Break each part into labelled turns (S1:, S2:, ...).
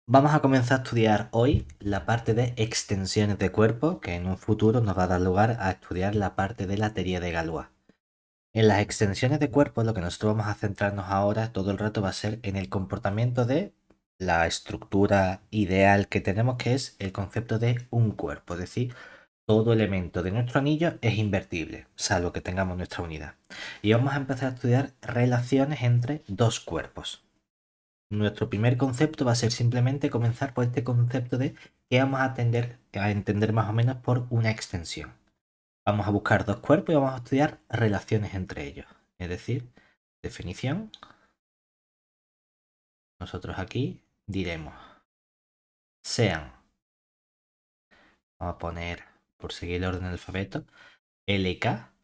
S1: Vamos a comenzar a estudiar hoy la parte de extensiones de cuerpo, que en un futuro nos va a dar lugar a estudiar la parte de la teoría de Galois. En las extensiones de cuerpo, lo que nosotros vamos a centrarnos ahora todo el rato va a ser en el comportamiento de la estructura ideal que tenemos, que es el concepto de un cuerpo, es decir, todo elemento de nuestro anillo es invertible, salvo que tengamos nuestra unidad. Y vamos a empezar a estudiar relaciones entre dos cuerpos. Nuestro primer concepto va a ser simplemente comenzar por este concepto de qué vamos a entender más o menos por una extensión. Vamos a buscar dos cuerpos y vamos a estudiar relaciones entre ellos. Es decir, definición. Nosotros aquí diremos sean, vamos a poner por seguir el orden del alfabeto, L y K,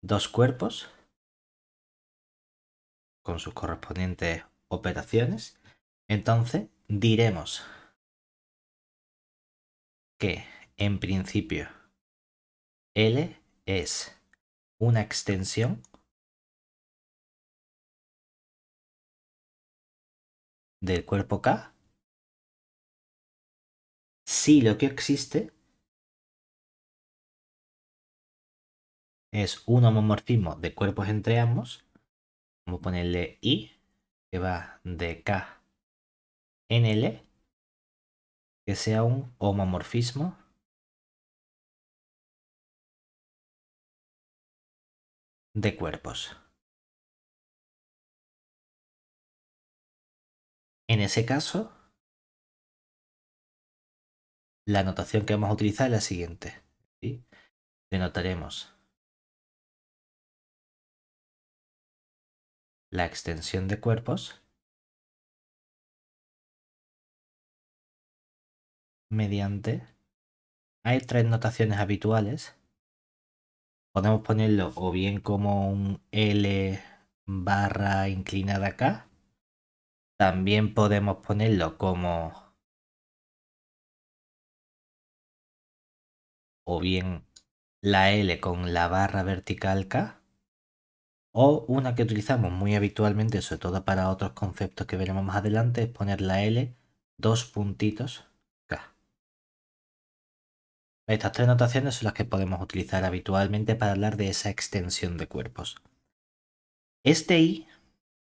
S1: dos cuerpos con sus correspondientes operaciones. Entonces diremos que en principio L es una extensión del cuerpo K si lo que existe es un homomorfismo de cuerpos entre ambos. Vamos a ponerle I, que va de K en L, que sea un homomorfismo de cuerpos. En ese caso, la notación que vamos a utilizar es la siguiente. ¿Sí? Denotaremos la extensión de cuerpos mediante... Hay tres notaciones habituales. Podemos ponerlo o bien como un L barra inclinada K. También podemos ponerlo como o bien la L con la barra vertical K, o una que utilizamos muy habitualmente, sobre todo para otros conceptos que veremos más adelante, es poner la L dos puntitos K. Estas tres notaciones son las que podemos utilizar habitualmente para hablar de esa extensión de cuerpos. Este I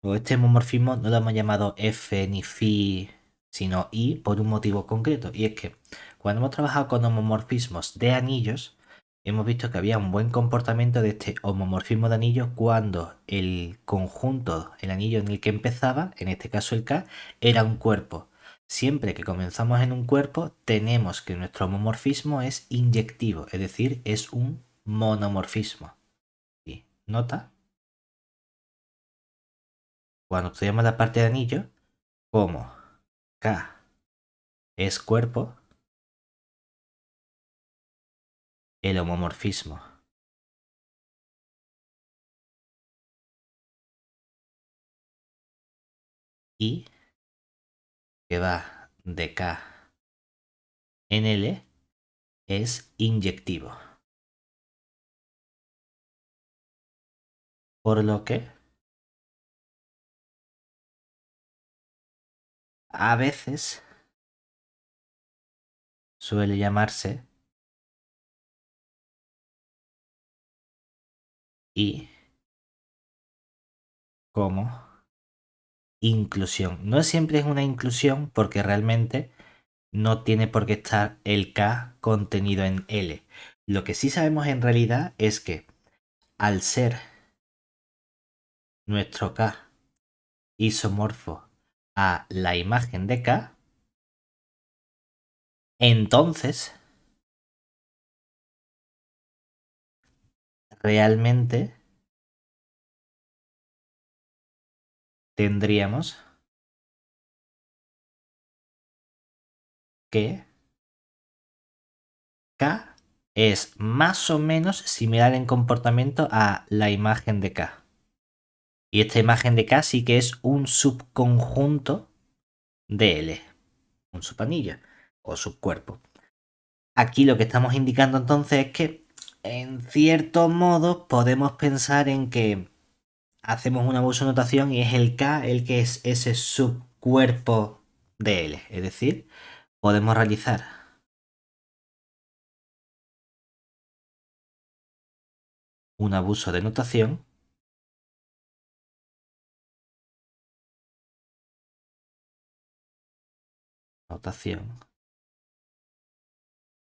S1: o este homomorfismo no lo hemos llamado F ni Phi, sino I por un motivo concreto, y es que cuando hemos trabajado con homomorfismos de anillos, hemos visto que había un buen comportamiento de este homomorfismo de anillos cuando el conjunto, el anillo en el que empezaba, en este caso el K, era un cuerpo. Siempre que comenzamos en un cuerpo, tenemos que nuestro homomorfismo es inyectivo, es decir, es un monomorfismo. ¿Sí? ¿Nota? Cuando estudiamos la parte de anillo, como K es cuerpo, el homomorfismo I, que va de K en L, es inyectivo. Por lo que a veces suele llamarse I como inclusión. No siempre es una inclusión porque realmente no tiene por qué estar el K contenido en L. Lo que sí sabemos en realidad es que al ser nuestro K isomorfo a la imagen de K, entonces realmente tendríamos que K es más o menos similar en comportamiento a la imagen de K. Y esta imagen de K sí que es un subconjunto de L, un subanillo o subcuerpo. Aquí lo que estamos indicando entonces es que en cierto modo podemos pensar en que hacemos una notación y es el K el que es ese subcuerpo de L. Es decir, podemos realizar un abuso de notación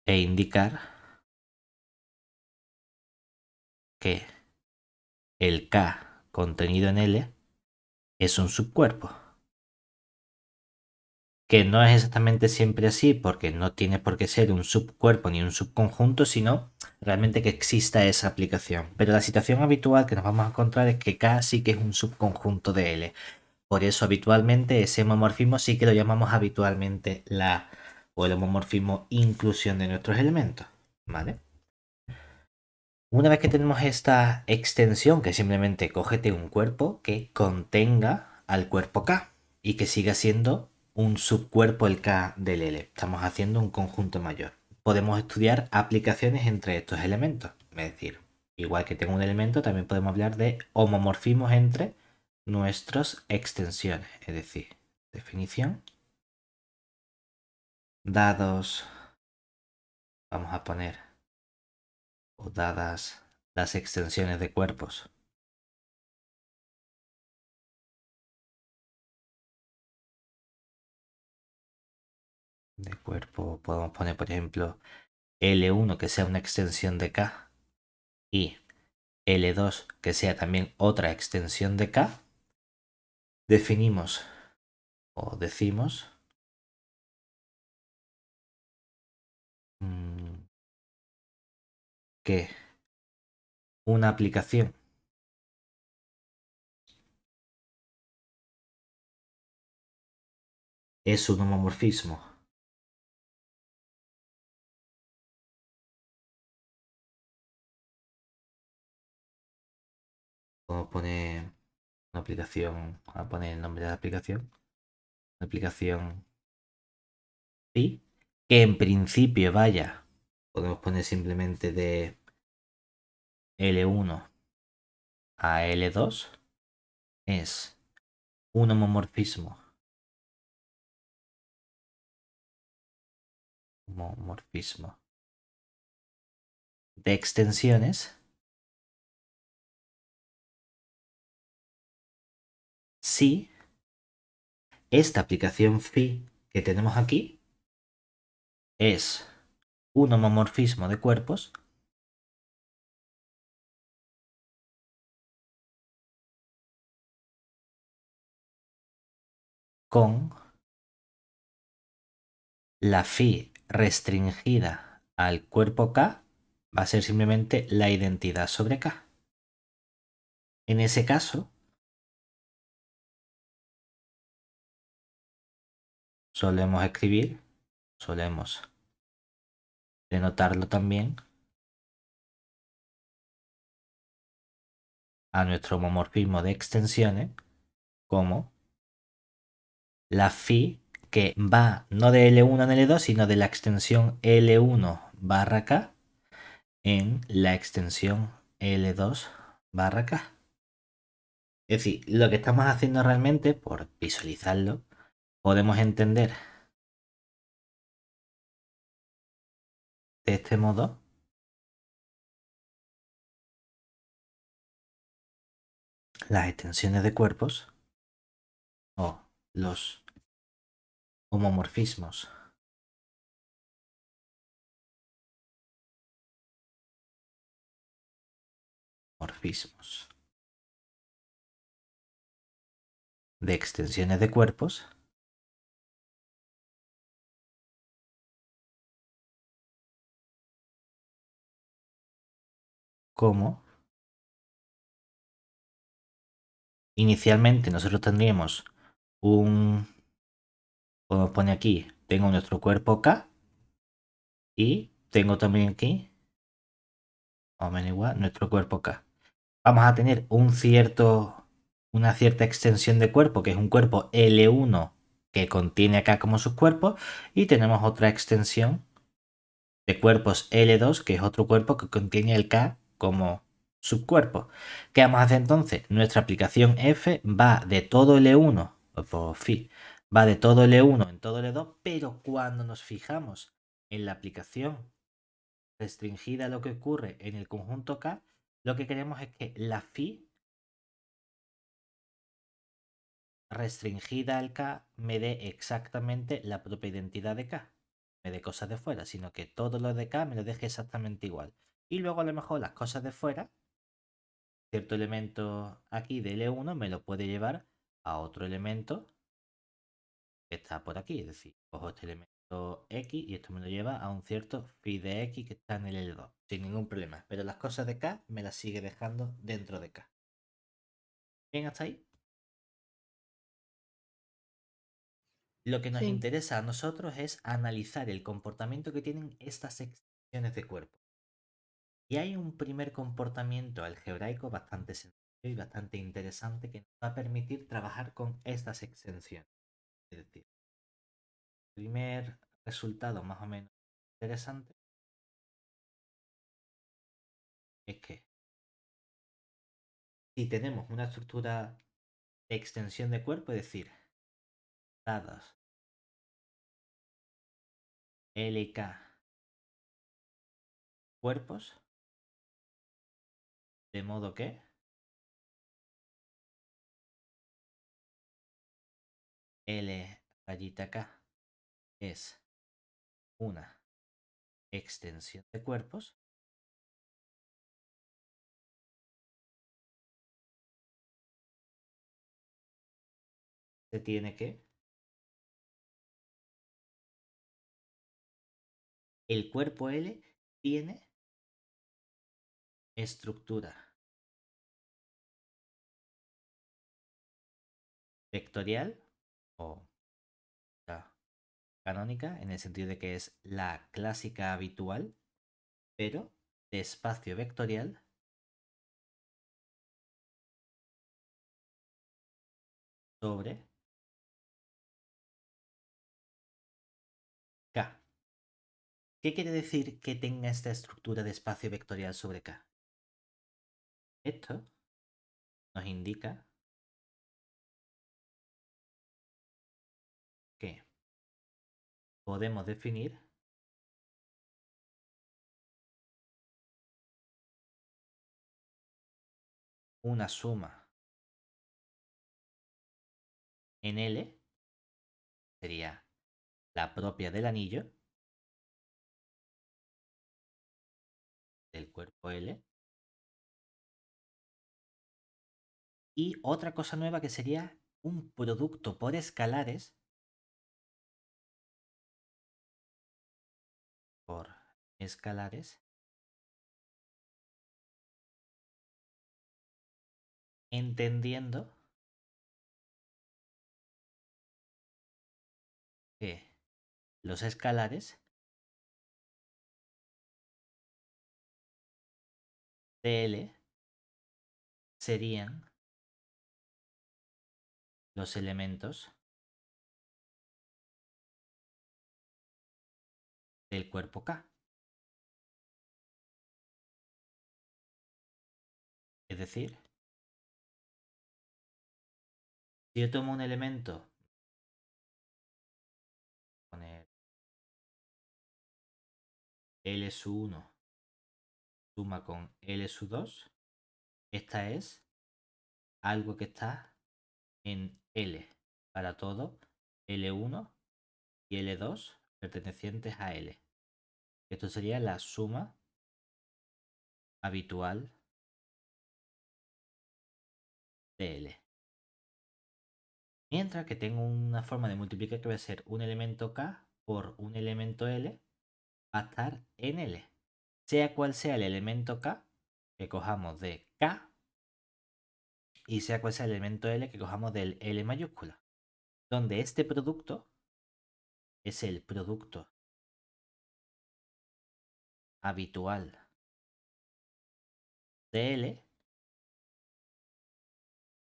S1: e indicar que el K contenido en L es un subcuerpo. Que no es exactamente siempre así, porque no tiene por qué ser un subcuerpo ni un subconjunto, sino realmente que exista esa aplicación. Pero la situación habitual que nos vamos a encontrar es que K sí que es un subconjunto de L. Por eso habitualmente ese homomorfismo sí que lo llamamos habitualmente la o el homomorfismo inclusión de nuestros elementos. ¿Vale? Una vez que tenemos esta extensión, que simplemente cógete un cuerpo que contenga al cuerpo K y que siga siendo un subcuerpo el K del L. Estamos haciendo un conjunto mayor. Podemos estudiar aplicaciones entre estos elementos. Es decir, igual que tengo un elemento, también podemos hablar de homomorfismos entre nuestras extensiones. Es decir, definición. Dados, vamos a poner, o dadas las extensiones de cuerpos de cuerpo, podemos poner, por ejemplo, L1 que sea una extensión de K y L2 que sea también otra extensión de K, definimos o decimos que una aplicación es un homomorfismo. Podemos poner una aplicación, a poner el nombre de la aplicación, una aplicación phi, que en principio vaya, podemos poner simplemente de L1 a L2, es un homomorfismo de extensiones si esta aplicación phi que tenemos aquí es un homomorfismo de cuerpos con la phi restringida al cuerpo K, va a ser simplemente la identidad sobre K. En ese caso, solemos denotarlo también a nuestro homomorfismo de extensiones como la phi que va no de L1 en L2, sino de la extensión L1 barra K en la extensión L2 barra K. Es decir, lo que estamos haciendo realmente, por visualizarlo, podemos entender de este modo las extensiones de cuerpos o los homomorfismos de extensiones de cuerpos como inicialmente nosotros tendríamos un, podemos poner aquí, tengo nuestro cuerpo K y tengo también aquí, más o menos igual, nuestro cuerpo K. Vamos a tener una cierta extensión de cuerpo, que es un cuerpo L1 que contiene acá como subcuerpo, y tenemos otra extensión de cuerpos L2, que es otro cuerpo que contiene el K como subcuerpo. ¿Qué vamos a hacer entonces? Nuestra aplicación F va de todo L1, por phi, va de todo L1 en todo L2, pero cuando nos fijamos en la aplicación restringida a lo que ocurre en el conjunto K, lo que queremos es que la phi restringida al K me dé exactamente la propia identidad de K. Me dé cosas de fuera, sino que todo lo de K me lo deje exactamente igual. Y luego a lo mejor las cosas de fuera, cierto elemento aquí de L1 me lo puede llevar a otro elemento que está por aquí. Es decir, cojo este elemento X y esto me lo lleva a un cierto phi de X que está en el L2, sin ningún problema. Pero las cosas de K me las sigue dejando dentro de K. ¿Bien hasta ahí? Lo que nos
S2: Sí,
S1: interesa a nosotros es analizar el comportamiento que tienen estas extensiones de cuerpo. Y hay un primer comportamiento algebraico bastante sencillo y bastante interesante que nos va a permitir trabajar con estas extensiones. Es decir, el primer resultado más o menos interesante es que si tenemos una estructura de extensión de cuerpo, es decir, dados L y K cuerpos, de modo que L rayita K es una extensión de cuerpos, se tiene que el cuerpo L tiene estructura vectorial o sea, canónica, en el sentido de que es la clásica habitual, pero de espacio vectorial sobre K. ¿Qué quiere decir que tenga esta estructura de espacio vectorial sobre K? Esto nos indica que podemos definir una suma en L, sería la propia del anillo, del cuerpo L, y otra cosa nueva que sería un producto por escalares, por escalares, entendiendo que los escalares de L serían los elementos del cuerpo K. Es decir, si yo tomo un elemento, poner L1 suma con L2, esta es algo que está en L para todo L1 y L2 pertenecientes a L. Esto sería la suma habitual de L. Mientras que tengo una forma de multiplicar que va a ser un elemento K por un elemento L, va a estar en L. Sea cual sea el elemento K que cojamos de K y sea cual sea el elemento L que cojamos del L mayúscula. Donde este producto es el producto habitual de L,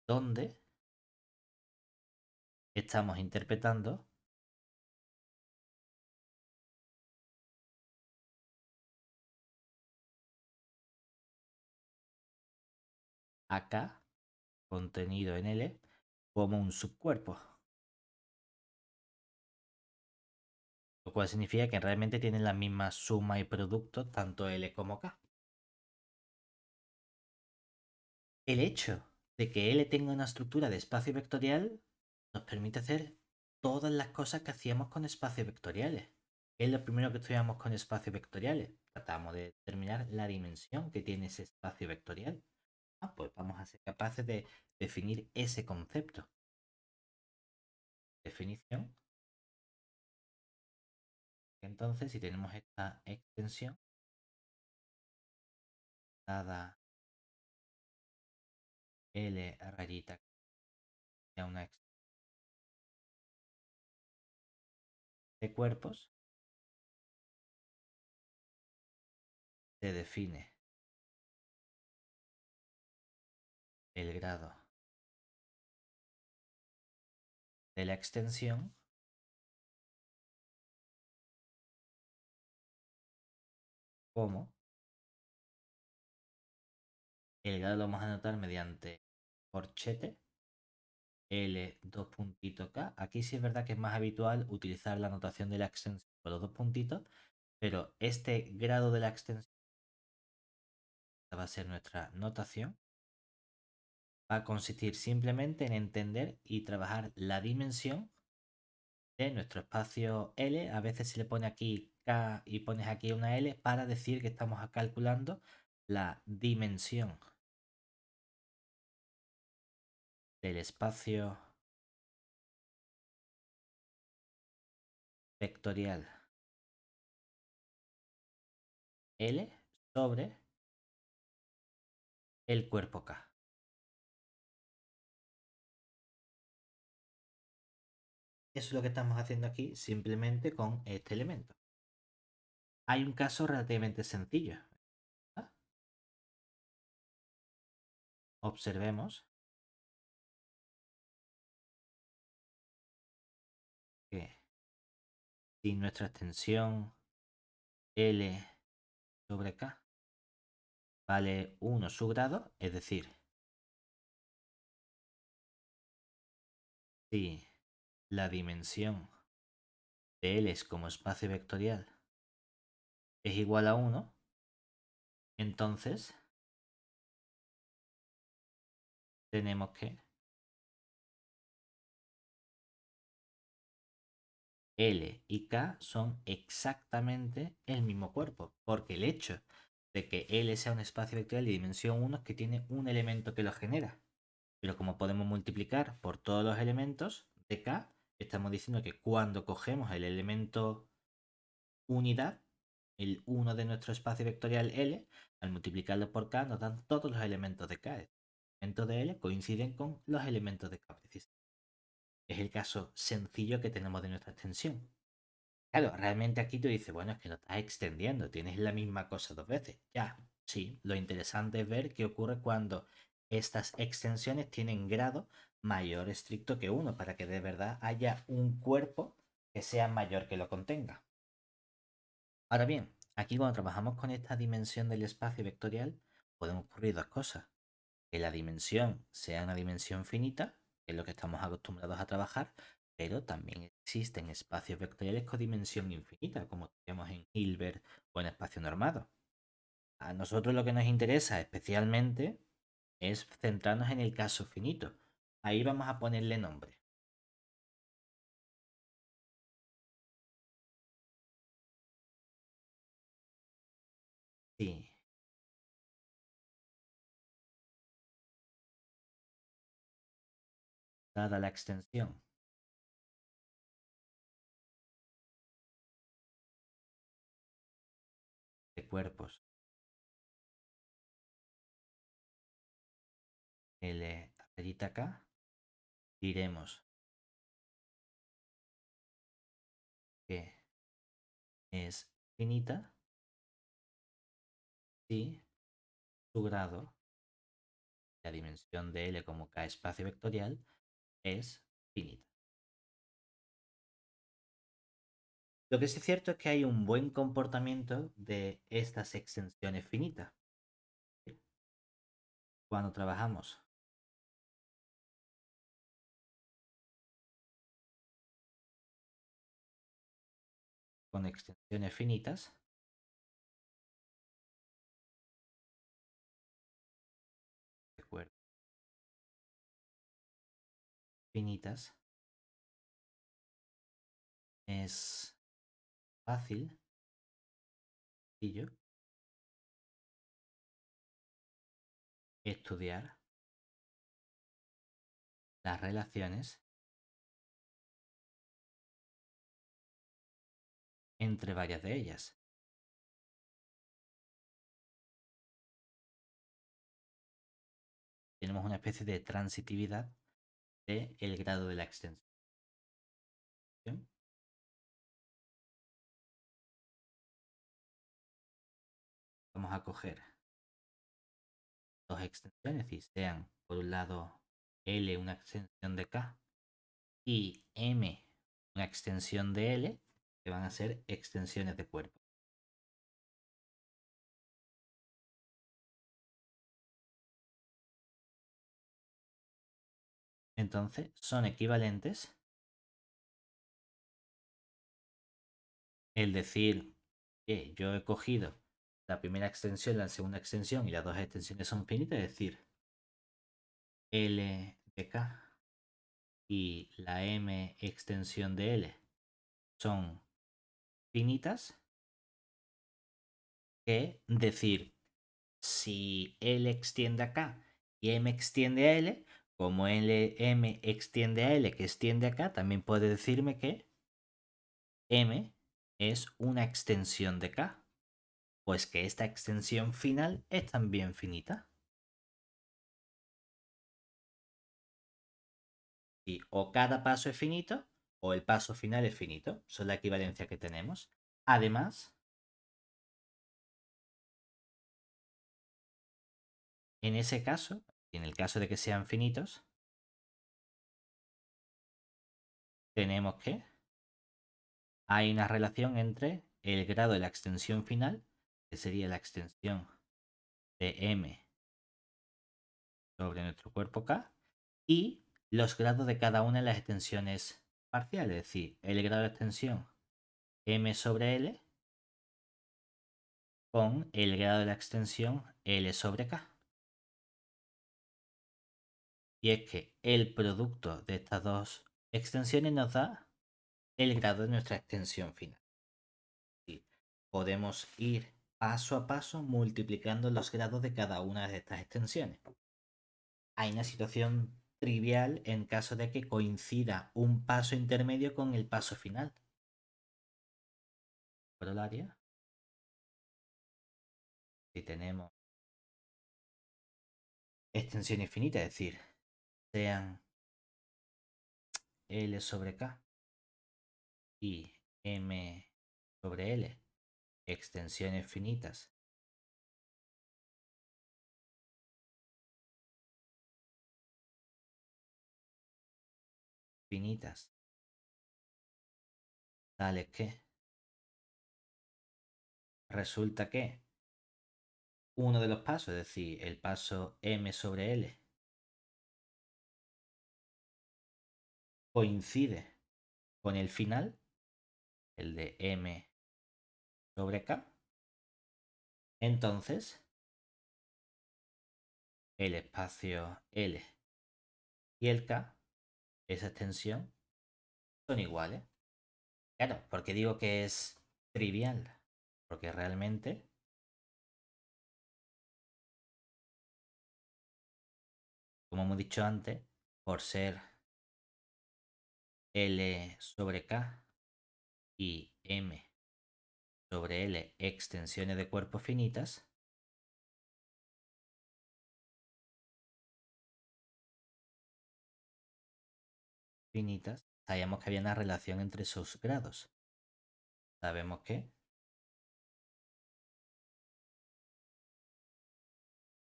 S1: donde estamos interpretando a K contenido en L como un subcuerpo. lo cual significa que realmente tienen la misma suma y producto tanto L como K. El hecho de que L tenga una estructura de espacio vectorial nos permite hacer todas las cosas que hacíamos con espacios vectoriales. ¿Qué es lo primero que estudiamos con espacios vectoriales? Tratamos de determinar la dimensión que tiene ese espacio vectorial. Pues vamos a ser capaces de definir ese concepto. Definición. Entonces, si tenemos esta extensión dada L rayita a una extensión de cuerpos, se define el grado de la extensión como el grado lo vamos a anotar mediante corchete L 2.k. Aquí sí es verdad que es más habitual utilizar la notación de la extensión con los dos puntitos, pero este grado de la extensión va a ser nuestra notación. Va a consistir simplemente en entender y trabajar la dimensión de nuestro espacio L. A veces se le pone aquí K y pones aquí una L para decir que estamos calculando la dimensión del espacio vectorial L sobre el cuerpo K. Eso es lo que estamos haciendo aquí simplemente con este elemento. Hay un caso relativamente sencillo. ¿Verdad? Observemos que si nuestra extensión L sobre K vale 1 su grado, es decir, si la dimensión de L es como espacio vectorial es igual a 1, entonces tenemos que L y K son exactamente el mismo cuerpo, porque el hecho de que L sea un espacio vectorial de dimensión 1 es que tiene un elemento que lo genera. Pero como podemos multiplicar por todos los elementos de K, estamos diciendo que cuando cogemos el elemento unidad, el 1 de nuestro espacio vectorial L, al multiplicarlo por K nos dan todos los elementos de K. Los elementos de L coinciden con los elementos de K precisamente. Es el caso sencillo que tenemos de nuestra extensión. Claro, realmente aquí tú dices, bueno, es que lo estás extendiendo, tienes la misma cosa dos veces. Ya, sí, lo interesante es ver qué ocurre cuando estas extensiones tienen grado mayor estricto que uno, para que de verdad haya un cuerpo que sea mayor que lo contenga. Ahora bien, aquí cuando trabajamos con esta dimensión del espacio vectorial, pueden ocurrir dos cosas. Que la dimensión sea una dimensión finita, que es lo que estamos acostumbrados a trabajar, pero también existen espacios vectoriales con dimensión infinita, como tenemos en Hilbert o en espacio normado. A nosotros lo que nos interesa especialmente es centrarnos en el caso finito. Ahí vamos a ponerle nombre. Sí, dada la extensión de cuerpos L rayita K, diremos que es finita si su grado, la dimensión de L como K espacio vectorial, es finita. Lo que sí es cierto es que hay un buen comportamiento de estas extensiones finitas. Cuando trabajamos con extensiones finitas de cuerpo finitas es fácil, sencillo, estudiar las relaciones entre varias de ellas. Tenemos una especie de transitividad del grado de la extensión. Vamos a coger dos extensiones y sean, por un lado, L una extensión de K y M una extensión de L, que van a ser extensiones de cuerpo. Entonces, son equivalentes el decir que yo he cogido la primera extensión, la segunda extensión y las dos extensiones son finitas, es decir, L de K y la M extensión de L son finitas, que decir si L extiende a K y M extiende a L, como M extiende a L que extiende a K, también puede decirme que M es una extensión de K, pues que esta extensión final es también finita. Y o cada paso es finito o el paso final es finito. Son la equivalencia que tenemos. Además, en ese caso, en el caso de que sean finitos, tenemos que hay una relación entre el grado de la extensión final, que sería la extensión de M sobre nuestro cuerpo K, y los grados de cada una de las extensiones parciales, es decir, el grado de extensión M sobre L con el grado de la extensión L sobre K. Y es que el producto de estas dos extensiones nos da el grado de nuestra extensión final. Y podemos ir paso a paso multiplicando los grados de cada una de estas extensiones. Hay una situación trivial en caso de que coincida un paso intermedio con el paso final. Corolaria. Si tenemos extensión infinita, es decir, sean L sobre K y M sobre L, extensiones finitas finitas, tales que resulta que uno de los pasos, es decir, el paso M sobre L, coincide con el final, el de M sobre K, entonces el espacio L y el K, esa extensión, son iguales. Claro, porque digo que es trivial, porque realmente, como hemos dicho antes, por ser L sobre K y M sobre L extensiones de cuerpos finitas, sabíamos que había una relación entre sus grados. Sabemos que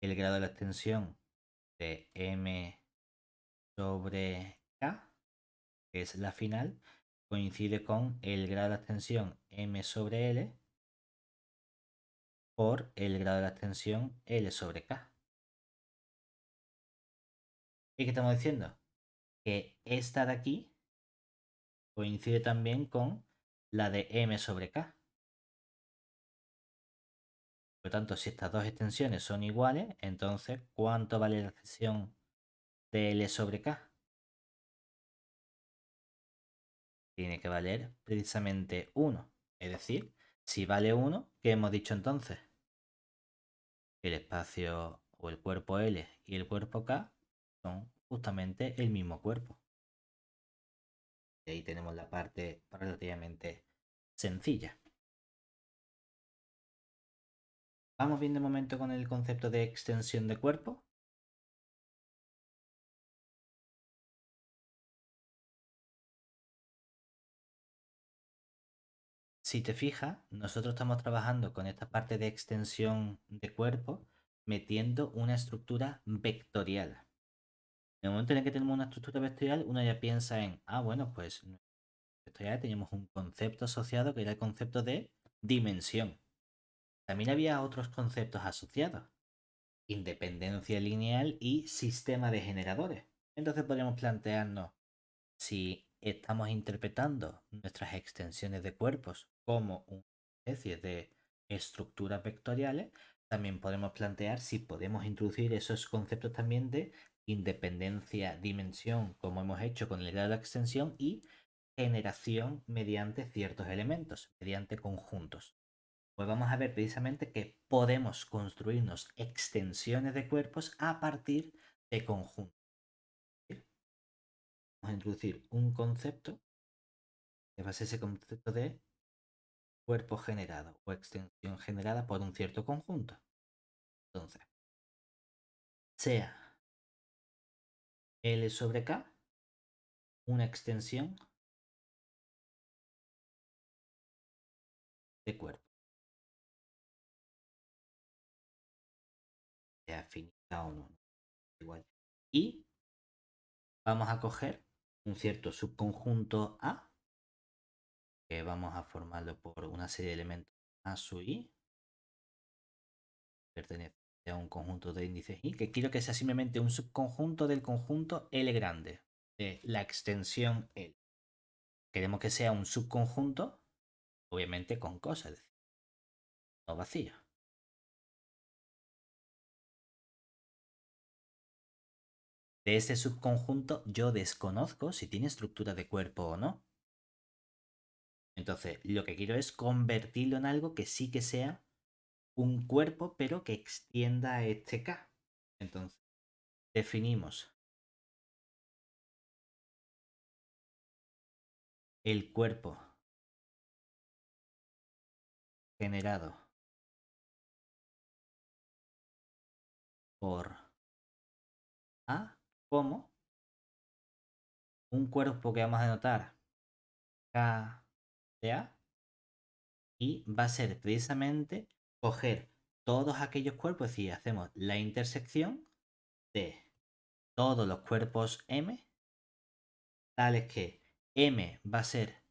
S1: el grado de la extensión de M sobre K, que es la final, coincide con el grado de la extensión M sobre L por el grado de la extensión L sobre K. ¿Y qué estamos diciendo? Que esta de aquí coincide también con la de m sobre k. Por lo tanto, si estas dos extensiones son iguales, entonces, ¿cuánto vale la extensión de L sobre K? Tiene que valer precisamente 1. Es decir, si vale 1, ¿qué hemos dicho entonces? El espacio o el cuerpo L y el cuerpo K son justamente el mismo cuerpo. Y ahí tenemos la parte relativamente sencilla. Vamos bien de momento con el concepto de extensión de cuerpo. Si te fijas, nosotros estamos trabajando con esta parte de extensión de cuerpo metiendo una estructura vectorial. En el momento en el que tenemos una estructura vectorial, uno ya piensa en, bueno, pues en vectorial teníamos un concepto asociado que era el concepto de dimensión. También había otros conceptos asociados, independencia lineal y sistema de generadores. Entonces podríamos plantearnos si estamos interpretando nuestras extensiones de cuerpos como una especie de estructuras vectoriales, también podemos plantear si podemos introducir esos conceptos también de independencia, dimensión, como hemos hecho con el grado de extensión, y generación mediante ciertos elementos, mediante conjuntos. Pues vamos a ver precisamente que podemos construirnos extensiones de cuerpos a partir de conjuntos. Vamos a introducir un concepto que va a ser ese concepto de cuerpo generado o extensión generada por un cierto conjunto. Entonces, sea L sobre K una extensión de cuerpo, sea finita o no, igual. Y vamos a coger un cierto subconjunto A, que vamos a formarlo por una serie de elementos A sub I, pertenece a un conjunto de índices I, que quiero que sea simplemente un subconjunto del conjunto L grande, de la extensión L. Queremos que sea un subconjunto, obviamente con cosas, es decir, no vacío. De ese subconjunto yo desconozco si tiene estructura de cuerpo o no. Entonces, lo que quiero es convertirlo en algo que sí que sea un cuerpo, pero que extienda a este K. Entonces, definimos el cuerpo generado por A como un cuerpo que vamos a denotar K de A, y va a ser precisamente coger todos aquellos cuerpos, es decir, hacemos la intersección de todos los cuerpos M, tales que M va a ser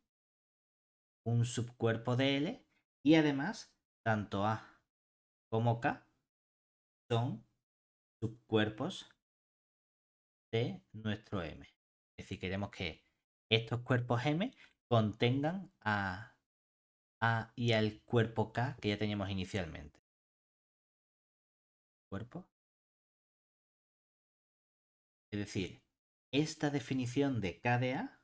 S1: un subcuerpo de L y además tanto A como K son subcuerpos de nuestro M. Es decir, queremos que estos cuerpos M contengan a A y al cuerpo K que ya teníamos inicialmente. ¿Cuerpo? Es decir, esta definición de K de A,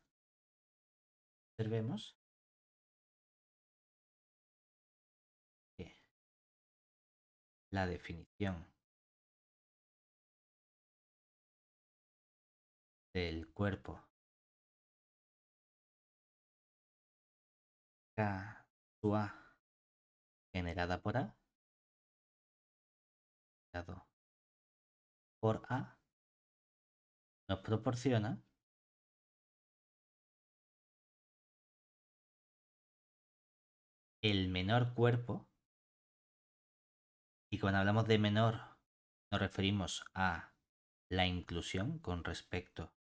S1: observemos que la definición del cuerpo K sub A generada por A, dado por A, nos proporciona el menor cuerpo, y cuando hablamos de menor nos referimos a la inclusión con respecto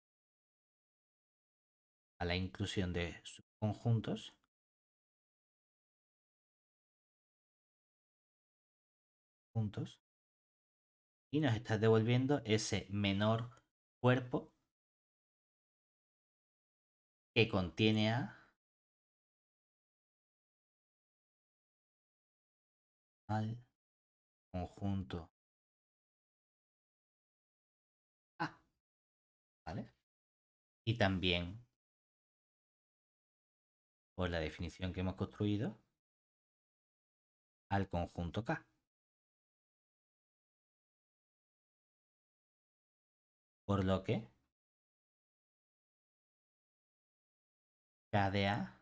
S1: a la inclusión de subconjuntos juntos, y nos está devolviendo ese menor cuerpo que contiene A al conjunto A, ¿vale? Y también por la definición que hemos construido al conjunto K. Por lo que K de A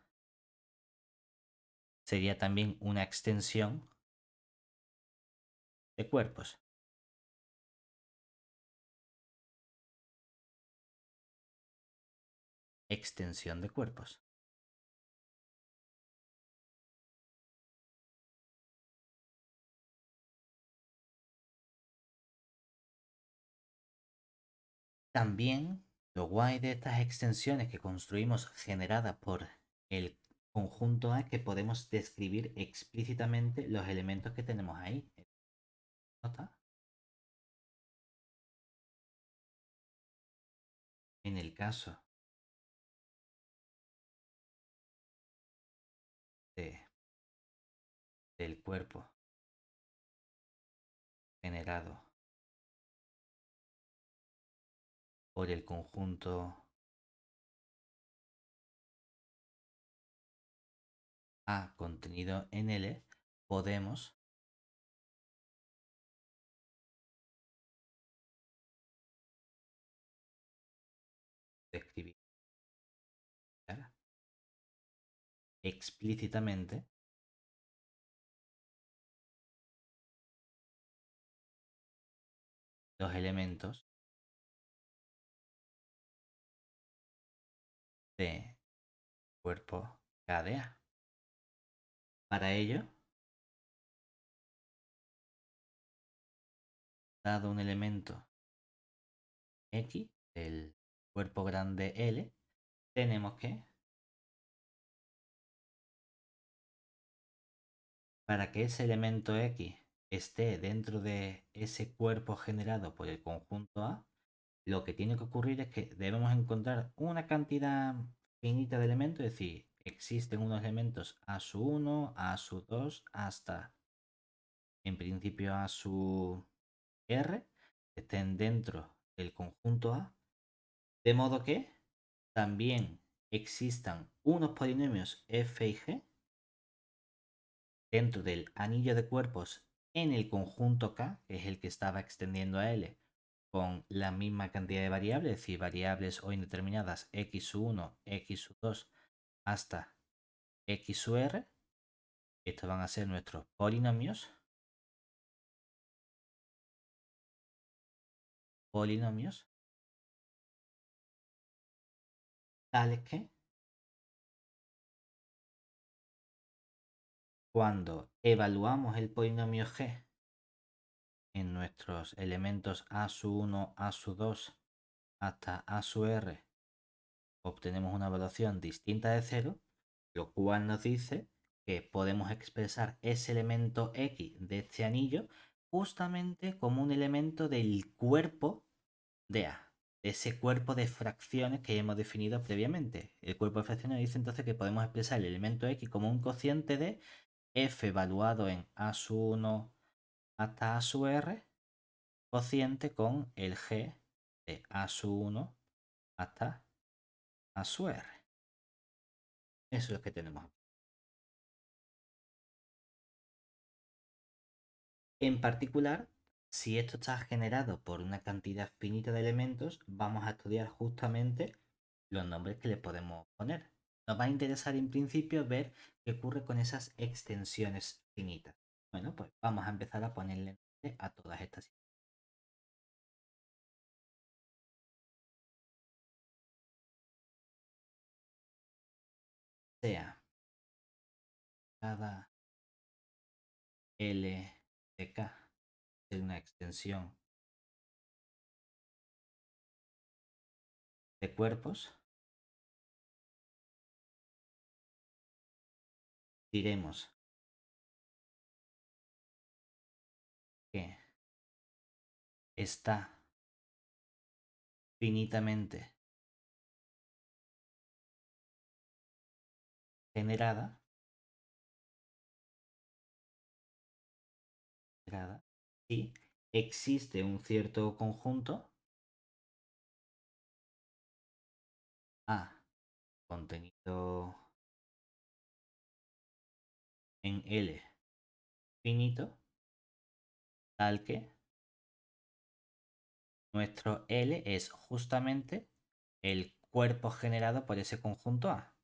S1: sería también una extensión de cuerpos. Extensión de cuerpos. También lo guay de estas extensiones que construimos generadas por el conjunto A es que podemos describir explícitamente los elementos que tenemos ahí. ¿No está? En el caso de- del cuerpo generado por el conjunto A contenido en L, podemos describir explícitamente los elementos de cuerpo KDA. Para ello, dado un elemento X del cuerpo grande L, tenemos que, para que ese elemento X esté dentro de ese cuerpo generado por el conjunto A, lo que tiene que ocurrir es que debemos encontrar una cantidad finita de elementos, es decir, existen unos elementos A su 1, A su 2, hasta en principio A su R, que estén dentro del conjunto A, de modo que también existan unos polinomios f y g dentro del anillo de cuerpos en el conjunto K, que es el que estaba extendiendo a L, con la misma cantidad de variables, es decir, variables o indeterminadas x1, x2 hasta x sub r. Estos van a ser nuestros polinomios tales que cuando evaluamos el polinomio g en nuestros elementos a sub 1, a sub 2 hasta a sub r, obtenemos una evaluación distinta de cero, lo cual nos dice que podemos expresar ese elemento X de este anillo justamente como un elemento del cuerpo de A, de ese cuerpo de fracciones que hemos definido previamente. El cuerpo de fracciones dice entonces que podemos expresar el elemento X como un cociente de f evaluado en a sub 1 hasta a sub r, cociente con el g de a sub 1 hasta a sub r. Eso es lo que tenemos. En particular, si esto está generado por una cantidad finita de elementos, vamos a estudiar justamente los nombres que le podemos poner. Nos va a interesar en principio ver qué ocurre con esas extensiones finitas. Bueno, pues vamos a empezar a ponerle nombre a todas estas. Sea cada L de K es una extensión de cuerpos, diremos que está finitamente generada generada si existe un cierto conjunto A contenido en L finito, tal que nuestro L es justamente el cuerpo generado por ese conjunto A.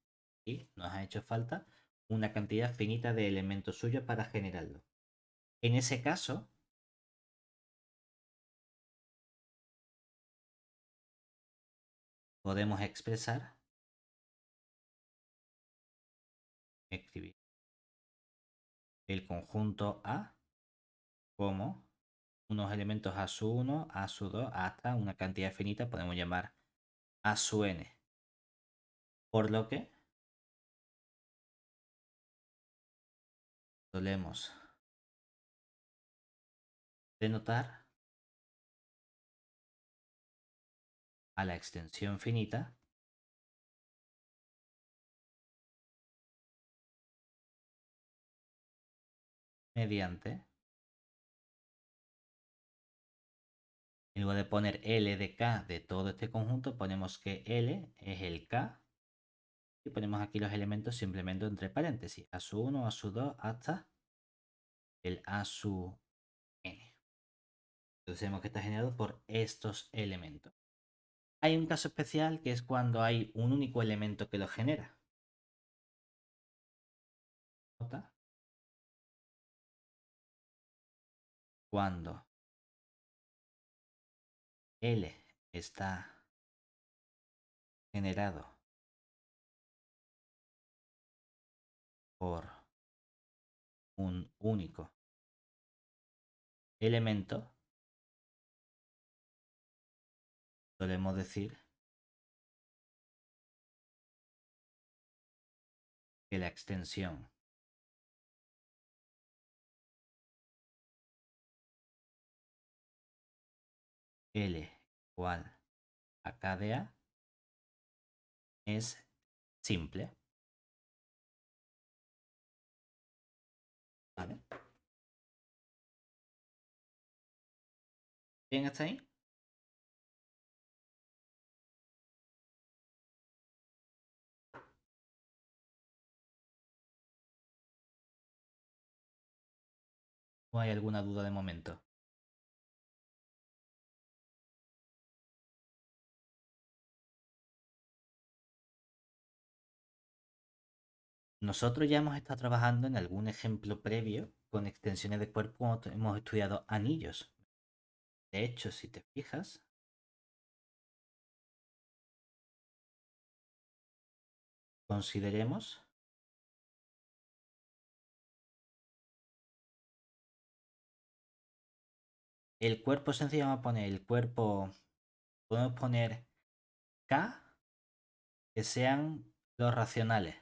S1: Y nos ha hecho falta una cantidad finita de elementos suyos para generarlo. En ese caso, podemos escribir el conjunto A como unos elementos A sub 1, A sub 2, hasta una cantidad finita, podemos llamar A sub n. Por lo que solemos denotar a la extensión finita mediante, en lugar de poner L de K de todo este conjunto, ponemos que L es el K y ponemos aquí los elementos simplemente entre paréntesis, A sub 1, A sub 2 hasta el A sub n. Entonces vemos que está generado por estos elementos. Hay un caso especial que es cuando hay un único elemento que lo genera. ¿Nota? Cuando L está generado por un único elemento, solemos decir que la extensión L igual a K de A es simple. ¿Vale? ¿Bien hasta ahí? ¿O hay alguna duda de momento? Nosotros ya hemos estado trabajando en algún ejemplo previo con extensiones de cuerpo cuando hemos estudiado anillos. De hecho, si te fijas, consideremos el cuerpo sencillo. Vamos a poner el cuerpo, podemos poner K, que sean los racionales,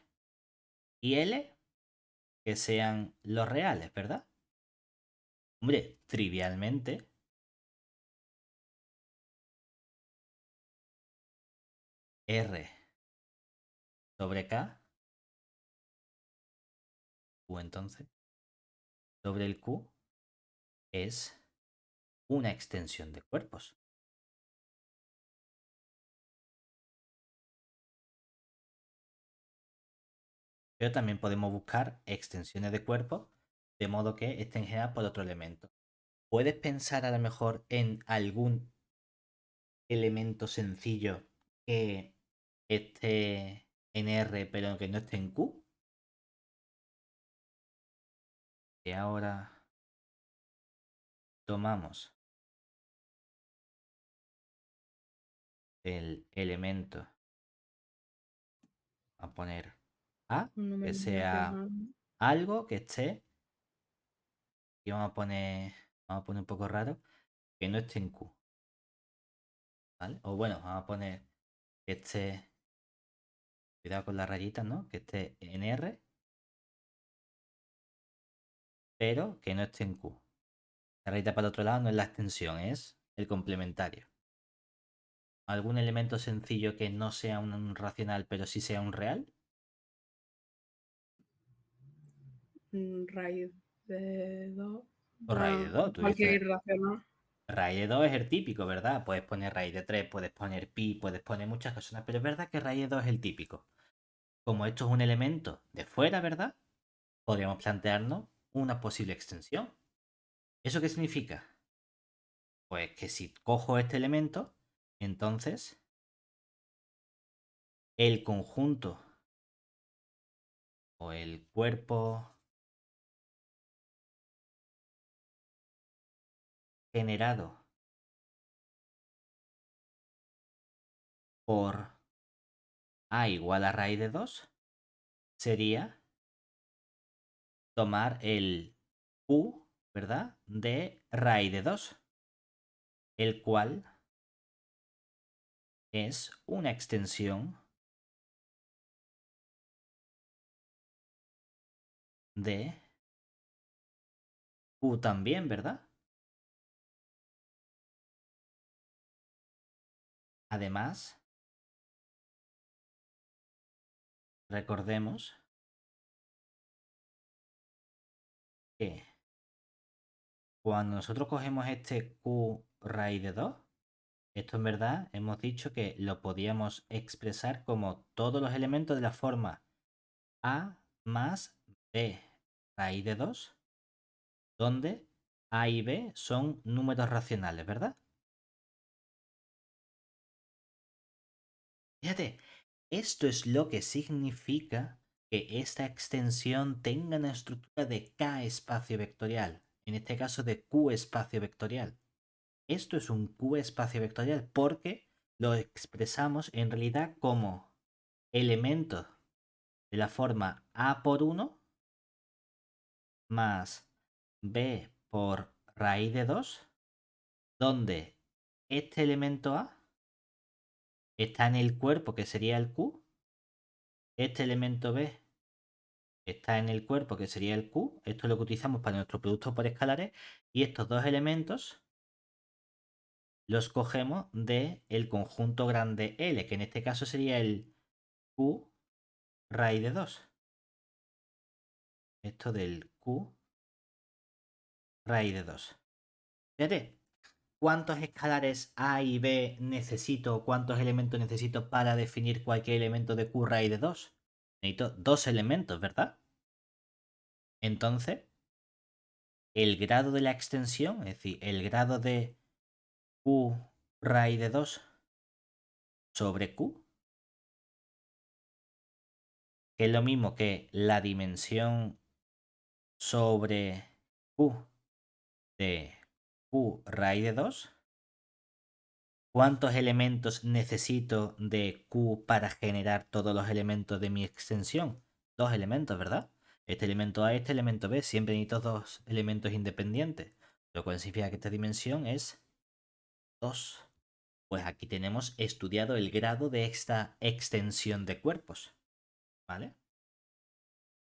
S1: y L, que sean los reales, ¿verdad? Hombre, trivialmente, R sobre K, Q entonces, sobre el Q, es una extensión de cuerpos. Pero también podemos buscar extensiones de cuerpos de modo que estén generadas por otro elemento. ¿Puedes pensar a lo mejor en algún elemento sencillo que esté en R pero que no esté en Q? Y ahora tomamos el elemento a poner A,
S2: Un
S1: que
S2: número muy
S1: sea
S2: grande.
S1: algo que esté, y vamos a poner un poco raro, que no esté en Q, ¿vale? O bueno, vamos a poner que esté, cuidado con las rayitas, ¿no? Que esté en R, pero que no esté en Q. La rayita para el otro lado no es la extensión, es el complementario. ¿Algún elemento sencillo que no sea un racional, pero sí sea un real?
S2: Raíz de 2.
S1: O raíz de 2. Tú
S2: Cualquier
S1: dices,
S2: irracional.
S1: raíz de 2 es el típico, ¿verdad? Puedes poner raíz de 3, puedes poner pi, puedes poner muchas cosas, pero es verdad que raíz de 2 es el típico. Como esto es un elemento de fuera, ¿verdad? Podríamos plantearnos una posible extensión. ¿Eso qué significa? Pues que si cojo este elemento, entonces el conjunto o el cuerpo generado por a igual a raíz de 2 sería tomar el q, ¿verdad? De raíz de 2, el cual es una extensión de q también, ¿verdad? Además, recordemos que cuando nosotros cogemos este q raíz de 2, esto en verdad hemos dicho que lo podíamos expresar como todos los elementos de la forma a más b raíz de 2, donde a y b son números racionales, ¿verdad? Fíjate, esto es lo que significa que esta extensión tenga una estructura de k espacio vectorial, en este caso de q espacio vectorial. Esto es un q espacio vectorial porque lo expresamos en realidad como elementos de la forma a por 1 más b por raíz de 2, donde este elemento a está en el cuerpo que sería el q, este elemento b está en el cuerpo que sería el q, esto es lo que utilizamos para nuestro producto por escalares, y estos dos elementos los cogemos del conjunto grande L, que en este caso sería el q raíz de 2. Esto del q raíz de 2. Fíjate, ¿cuántos escalares A y B necesito? ¿Cuántos elementos necesito para definir cualquier elemento de q raíz de 2? Necesito dos elementos, ¿verdad? Entonces, el grado de la extensión, es decir, el grado de q raíz de 2 sobre q, que es lo mismo que la dimensión sobre q de q raíz de 2. ¿Cuántos elementos necesito de q para generar todos los elementos de mi extensión? Dos elementos, ¿verdad? Este elemento A y este elemento B. Siempre necesito dos elementos independientes. Lo cual significa que esta dimensión es 2. Pues aquí tenemos estudiado el grado de esta extensión de cuerpos. ¿Vale?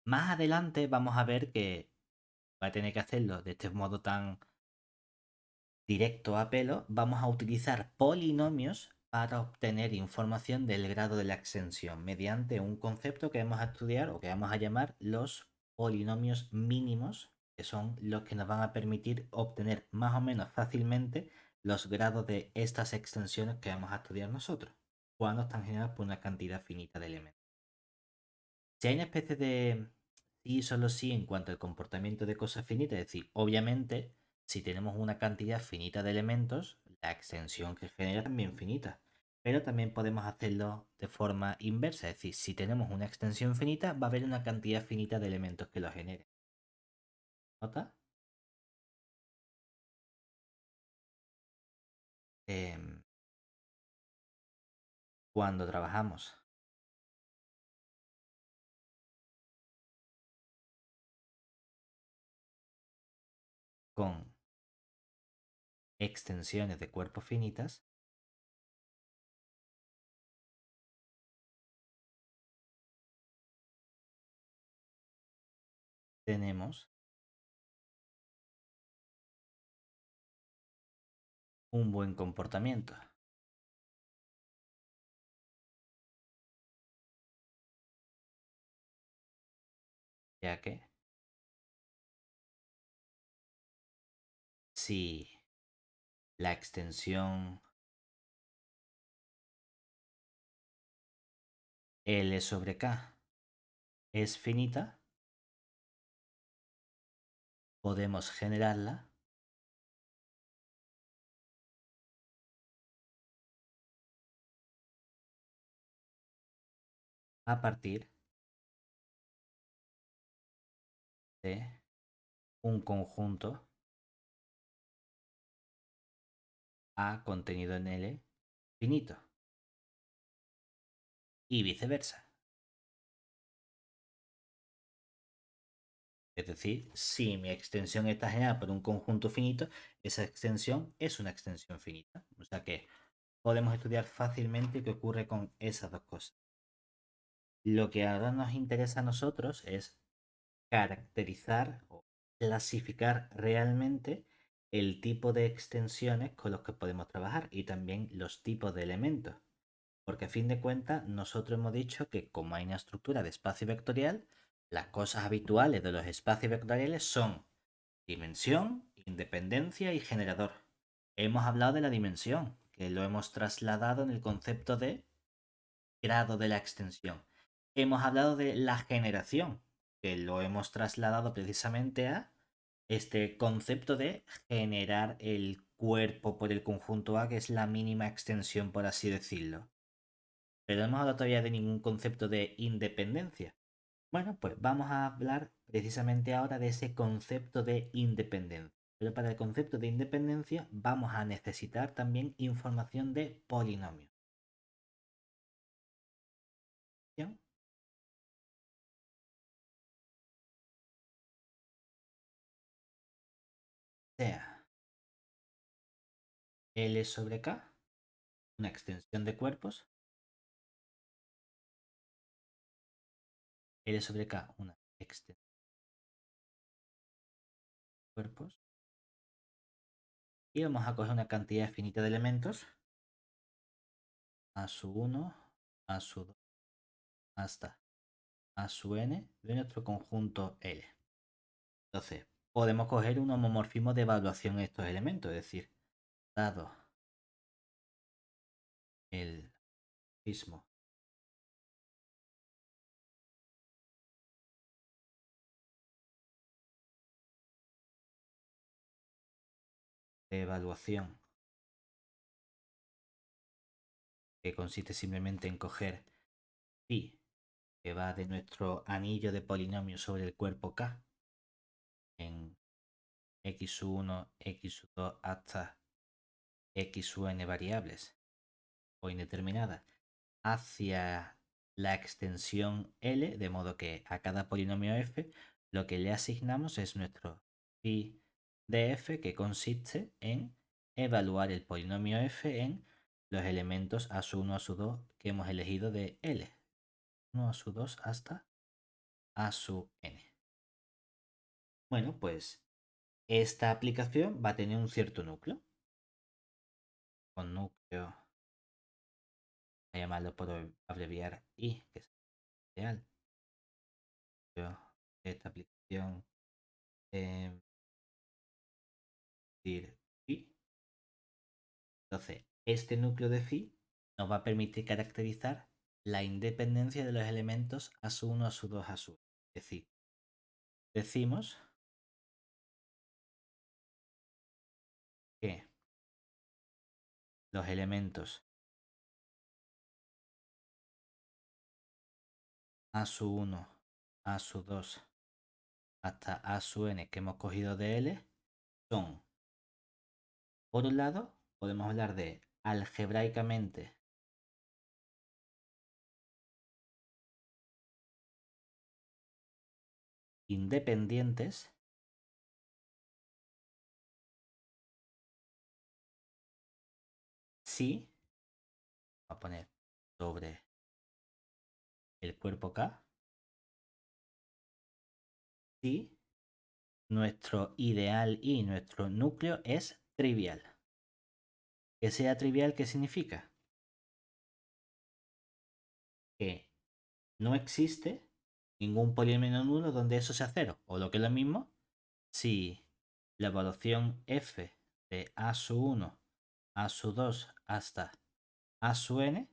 S1: Más adelante vamos a ver que va a tener que hacerlo de este modo tan directo a pelo, vamos a utilizar polinomios para obtener información del grado de la extensión mediante un concepto que vamos a estudiar o que vamos a llamar los polinomios mínimos, que son los que nos van a permitir obtener más o menos fácilmente los grados de estas extensiones que vamos a estudiar nosotros, cuando están generadas por una cantidad finita de elementos. Si hay una especie de sí, solo sí en cuanto al comportamiento de cosas finitas, es decir, obviamente, si tenemos una cantidad finita de elementos, la extensión que genera es también finita. Pero también podemos hacerlo de forma inversa, es decir, si tenemos una extensión finita, va a haber una cantidad finita de elementos que lo generen. ¿Nota? Em, Cuando trabajamos con extensiones de cuerpos finitas, tenemos un buen comportamiento, ya que si la extensión L sobre K es finita, podemos generarla a partir de un conjunto A contenido en L finito y viceversa. Es decir, si mi extensión está generada por un conjunto finito, esa extensión es una extensión finita. O sea que podemos estudiar fácilmente qué ocurre con esas dos cosas. Lo que ahora nos interesa a nosotros es caracterizar o clasificar realmente el tipo de extensiones con los que podemos trabajar y también los tipos de elementos. Porque a fin de cuentas, nosotros hemos dicho que como hay una estructura de espacio vectorial, las cosas habituales de los espacios vectoriales son dimensión, independencia y generador. Hemos hablado de la dimensión, que lo hemos trasladado en el concepto de grado de la extensión. Hemos hablado de la generación, que lo hemos trasladado precisamente a este concepto de generar el cuerpo por el conjunto A, que es la mínima extensión, por así decirlo. Pero no hemos hablado todavía de ningún concepto de independencia. Bueno, pues vamos a hablar precisamente ahora de ese concepto de independencia. Pero para el concepto de independencia vamos a necesitar también información de polinomio. Sea L sobre K, una extensión de cuerpos, L sobre K, una extensión de cuerpos, y vamos a coger una cantidad finita de elementos, a su 1, a su 2, hasta a su n de nuestro conjunto L. Entonces, podemos coger un homomorfismo de evaluación de estos elementos, es decir, dado el mismo de evaluación, que consiste simplemente en coger phi, que va de nuestro anillo de polinomio sobre el cuerpo K, en x1, x2 hasta x n variables o indeterminadas, hacia la extensión L, de modo que a cada polinomio f lo que le asignamos es nuestro phi de f, que consiste en evaluar el polinomio f en los elementos a su 1 a su 2 que hemos elegido de L, 1 a su 2 hasta a su n. Bueno, pues esta aplicación va a tener un cierto núcleo, con núcleo, a llamarlo por abreviar I, que es ideal. Esta aplicación decir phi. Entonces, este núcleo de phi nos va a permitir caracterizar la independencia de los elementos a su 1, a su 2, a su. Es decir, decimos que los elementos a su 1, a su 2, hasta a su n que hemos cogido de L son, por un lado, podemos hablar de algebraicamente independientes si, vamos a poner sobre el cuerpo K, si nuestro ideal y nuestro núcleo es trivial. Que sea trivial, ¿qué significa? Que no existe ningún polinomio nulo donde eso sea cero. O lo que es lo mismo, si la evaluación f de a sub 1, a sub 2 hasta a sub n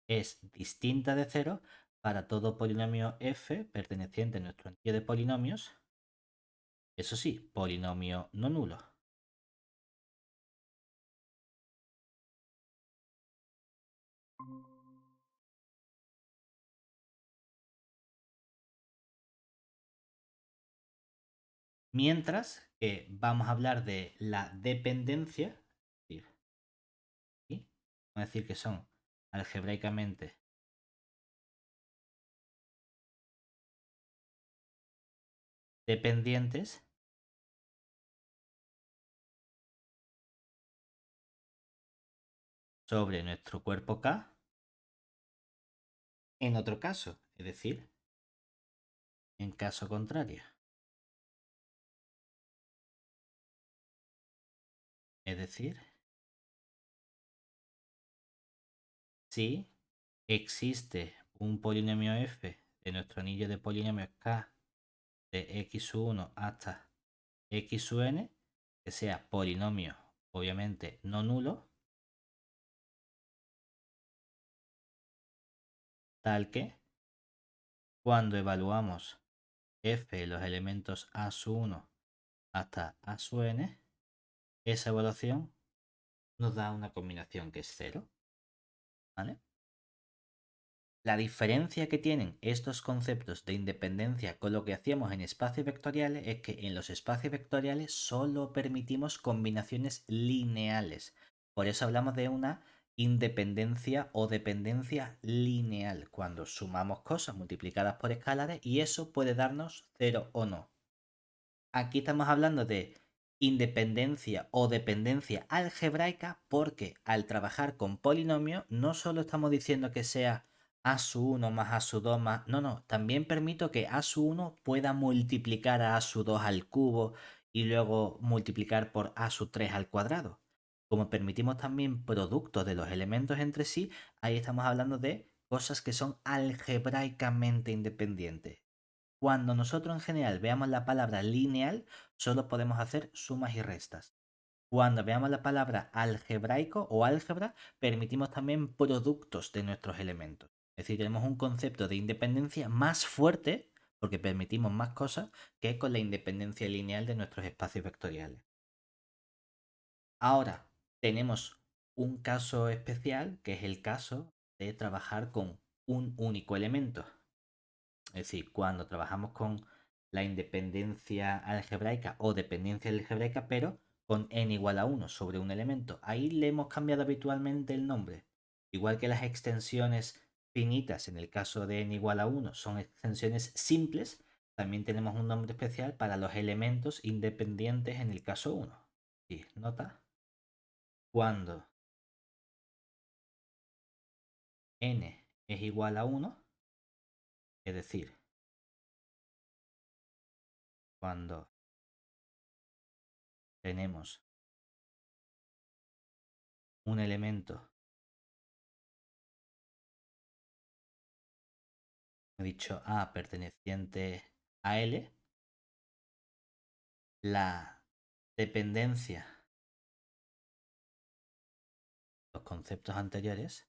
S1: es distinta de 0 para todo polinomio f perteneciente a nuestro anillo de polinomios. Eso sí, polinomio no nulo. Mientras que vamos a hablar de la dependencia, es decir, vamos a decir que son algebraicamente dependientes sobre nuestro cuerpo K en otro caso, es decir, en caso contrario. Es decir, si existe un polinomio f de nuestro anillo de polinomios K de x1 hasta x(n), que sea polinomio obviamente no nulo, tal que cuando evaluamos f de los elementos a(1) hasta a(n), esa evaluación nos da una combinación que es 0. ¿Vale? La diferencia que tienen estos conceptos de independencia con lo que hacíamos en espacios vectoriales es que en los espacios vectoriales solo permitimos combinaciones lineales. Por eso hablamos de una independencia o dependencia lineal, cuando sumamos cosas multiplicadas por escalares y eso puede darnos 0 o no. Aquí estamos hablando de independencia o dependencia algebraica porque al trabajar con polinomios no solo estamos diciendo que sea a sub 1 más a sub 2 más... No, también permito que a sub 1 pueda multiplicar a sub 2 al cubo y luego multiplicar por a sub 3 al cuadrado. Como permitimos también productos de los elementos entre sí, ahí estamos hablando de cosas que son algebraicamente independientes. Cuando nosotros en general veamos la palabra lineal, solo podemos hacer sumas y restas. Cuando veamos la palabra algebraico o álgebra, permitimos también productos de nuestros elementos. Es decir, tenemos un concepto de independencia más fuerte, porque permitimos más cosas, que con la independencia lineal de nuestros espacios vectoriales. Ahora, tenemos un caso especial, que es el caso de trabajar con un único elemento. Es decir, cuando trabajamos con la independencia algebraica o dependencia algebraica, pero con n igual a 1 sobre un elemento. Ahí le hemos cambiado habitualmente el nombre. Igual que las extensiones finitas en el caso de n igual a 1 son extensiones simples, también tenemos un nombre especial para los elementos independientes en el caso 1. Y nota, cuando n es igual a 1, es decir, cuando tenemos un elemento, he dicho A perteneciente a L, la dependencia, los conceptos anteriores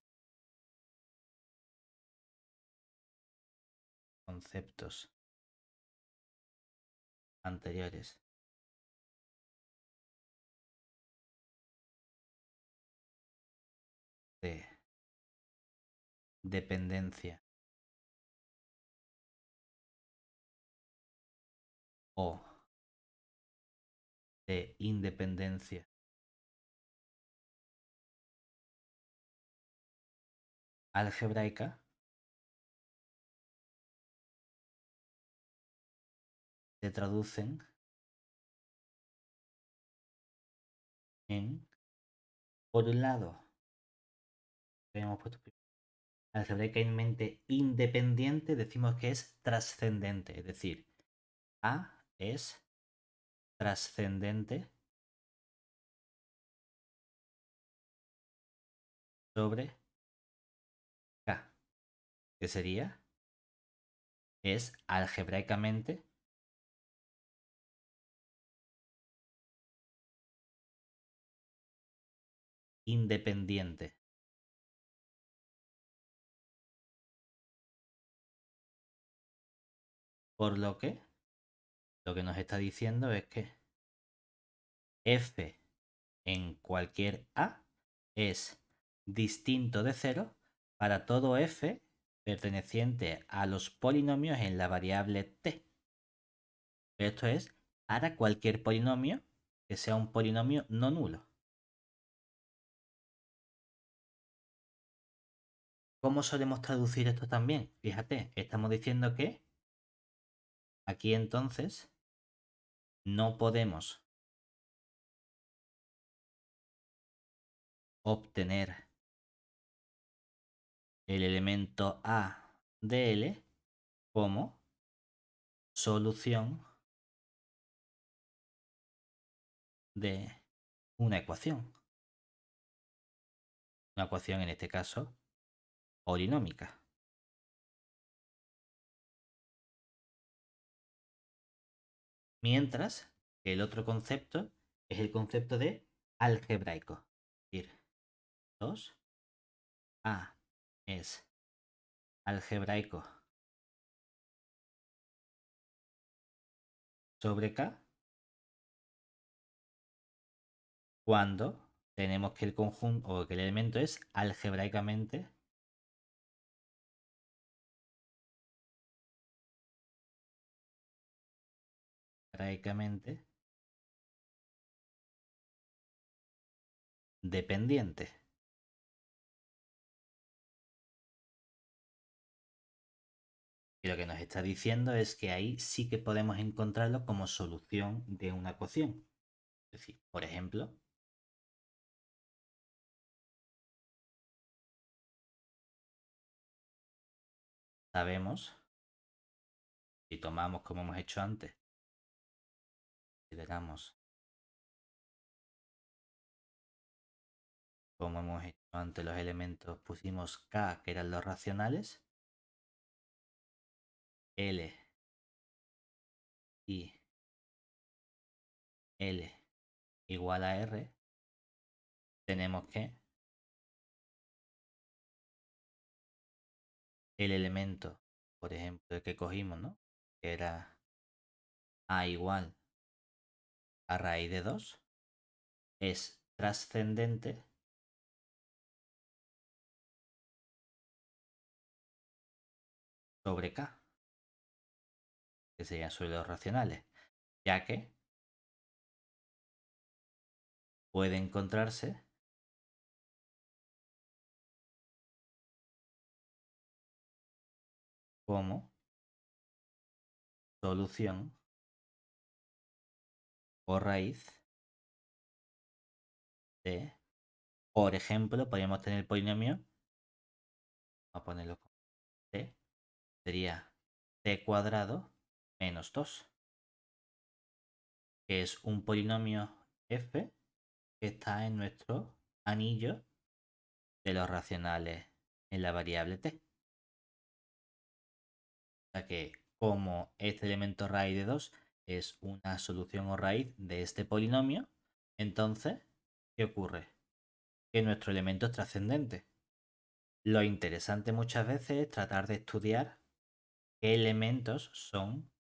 S1: de dependencia o de independencia algebraica se traducen en, por un lado, habíamos puesto algebraicamente independiente, decimos que es trascendente, es decir, A es trascendente sobre K, que sería, es algebraicamente independiente. Por lo que nos está diciendo es que f en cualquier a es distinto de 0 para todo f perteneciente a los polinomios en la variable t. Esto es para cualquier polinomio que sea un polinomio no nulo. ¿Cómo solemos traducir esto también? Fíjate, estamos diciendo que aquí entonces no podemos obtener el elemento a de L como solución de una ecuación. Una ecuación en este caso polinómica. Mientras que el otro concepto es el concepto de algebraico. Es decir, 2a es algebraico sobre k cuando tenemos que el conjunto o que el elemento es algebraicamente dependiente. Y lo que nos está diciendo es que ahí sí que podemos encontrarlo como solución de una ecuación. Es decir, por ejemplo, sabemos, si tomamos como hemos hecho antes, consideramos como hemos hecho antes los elementos, pusimos k que eran los racionales, L y L igual a R, tenemos que el elemento, por ejemplo, el que cogimos, ¿no? Que era A igual a raíz de 2, es trascendente sobre K, que serían sobre los racionales, ya que puede encontrarse como solución o raíz de, por ejemplo, podríamos tener el polinomio, vamos a ponerlo como t, sería t cuadrado menos 2, que es un polinomio f que está en nuestro anillo de los racionales en la variable t. O sea que como este elemento raíz de 2 es una solución o raíz de este polinomio, entonces, ¿qué ocurre? Que nuestro elemento es trascendente. Lo interesante muchas veces es tratar de estudiar qué elementos son,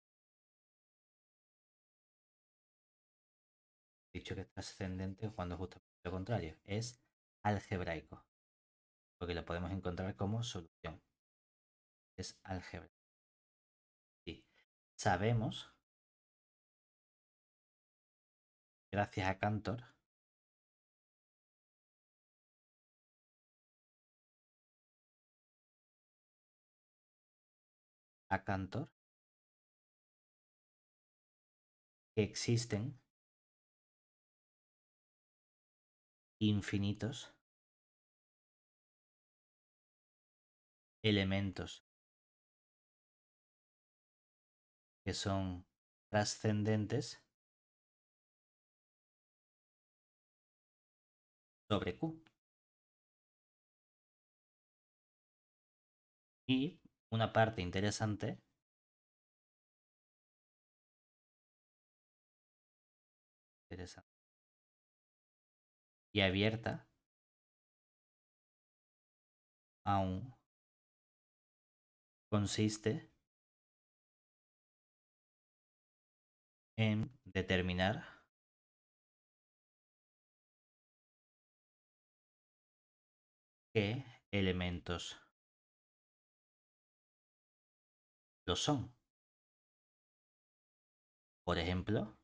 S1: dicho que es trascendente cuando justamente lo contrario, es algebraico, porque lo podemos encontrar como solución. Es algebraico. Sí. Sabemos, gracias a Cantor, que existen infinitos elementos que son trascendentes sobre Q. Y una parte interesante, interesante y abierta aún consiste en determinar qué elementos lo son. Por ejemplo,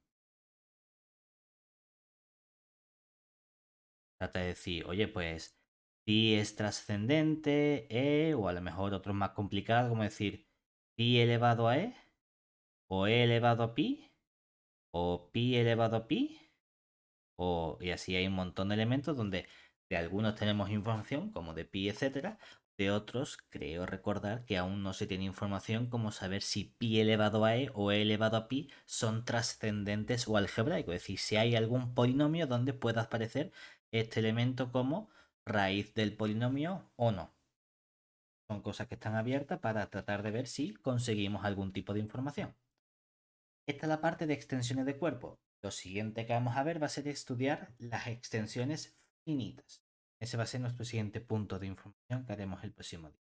S1: trata de decir, oye, pues pi es trascendente, o a lo mejor otro más complicado, como decir pi elevado a o elevado a pi, o pi elevado a pi, y así hay un montón de elementos donde de algunos tenemos información, como de pi, etcétera. De otros, creo recordar que aún no se tiene información como saber si pi elevado a o elevado a pi son trascendentes o algebraicos. Es decir, si hay algún polinomio donde pueda aparecer este elemento como raíz del polinomio o no. Son cosas que están abiertas para tratar de ver si conseguimos algún tipo de información. Esta es la parte de extensiones de cuerpo. Lo siguiente que vamos a ver va a ser estudiar las extensiones finitas. Ese va a ser nuestro siguiente punto de información que haremos el próximo día.